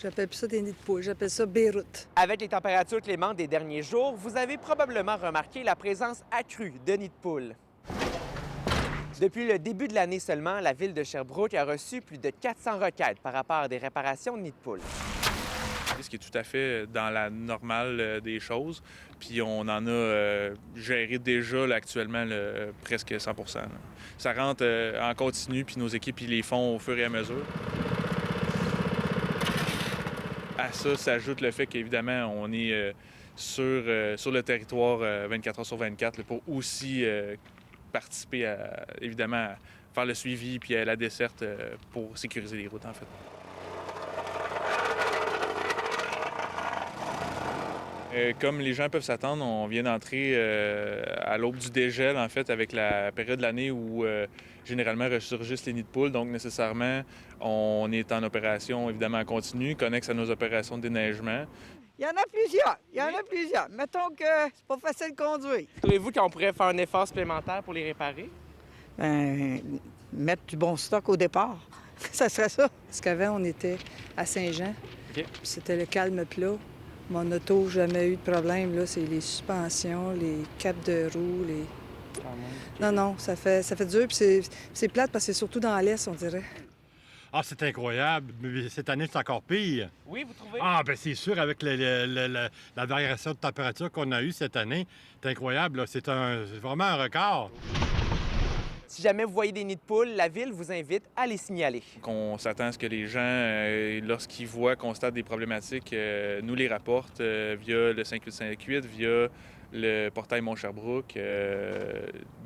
J'appelle plus ça des nids de poules, j'appelle ça Beyrouth. Avec les températures clémentes des derniers jours, vous avez probablement remarqué la présence accrue de nids de poules. Depuis le début de l'année seulement, la ville de Sherbrooke a reçu plus de 400 requêtes par rapport à des réparations de nids de poules. Ce qui est tout à fait dans la normale des choses. Puis on en a géré déjà là, actuellement presque 100 là. Ça rentre en continu, puis nos équipes ils les font au fur et à mesure. À ça s'ajoute le fait qu'évidemment, on est sur le territoire 24 heures sur 24 là, pour aussi participer évidemment, à faire le suivi puis à la desserte pour sécuriser les routes, en fait. Comme les gens peuvent s'attendre, on vient d'entrer à l'aube du dégel, en fait, avec la période de l'année où généralement ressurgissent les nids de poules. Donc, nécessairement, on est en opération, évidemment, en continu, connexe à nos opérations de déneigement. Il y en a plusieurs. Mettons que c'est pas facile de conduire. Trouvez-vous qu'on pourrait faire un effort supplémentaire pour les réparer? Ben, mettre du bon stock au départ, ça serait ça. Parce qu'avant, on était à Saint-Jean, OK. puis c'était le calme plat. Mon auto, jamais eu de problème, là. C'est les suspensions, les capes de roue, les... Non, ça fait dur, puis c'est plate parce que c'est surtout dans l'Est, on dirait. Ah, c'est incroyable. Mais cette année, c'est encore pire. Oui, vous trouvez? Ah, bien, c'est sûr, avec la variation de température qu'on a eue cette année, c'est incroyable. Là. C'est vraiment un record. Si jamais vous voyez des nids de poules, la ville vous invite à les signaler. On s'attend à ce que les gens, lorsqu'ils constatent des problématiques, nous les rapportent via le 5858, via le portail Mont-Sherbrooke,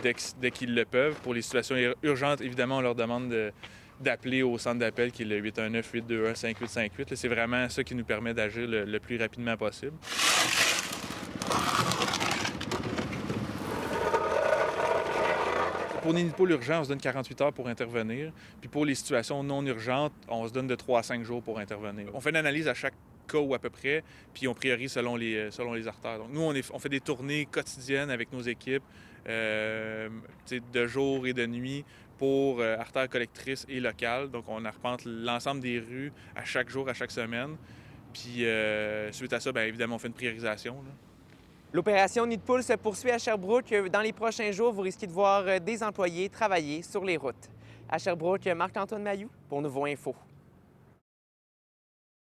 dès qu'ils le peuvent. Pour les situations urgentes, évidemment, on leur demande d'appeler au centre d'appel qui est le 819-821-5858. C'est vraiment ça qui nous permet d'agir le plus rapidement possible. Pour les nids de poules urgents, on se donne 48 heures pour intervenir. Puis pour les situations non urgentes, on se donne de 3 à 5 jours pour intervenir. On fait une analyse à chaque cas ou à peu près, puis on priorise selon les artères. Donc nous, on fait des tournées quotidiennes avec nos équipes, de jour et de nuit, pour artères collectrices et locales. Donc on arpente l'ensemble des rues à chaque jour, à chaque semaine. Puis suite à ça, bien évidemment, on fait une priorisation, là. L'opération Nid de poule se poursuit à Sherbrooke. Dans les prochains jours, vous risquez de voir des employés travailler sur les routes. À Sherbrooke, Marc-Antoine Mailloux pour Nouveau Info.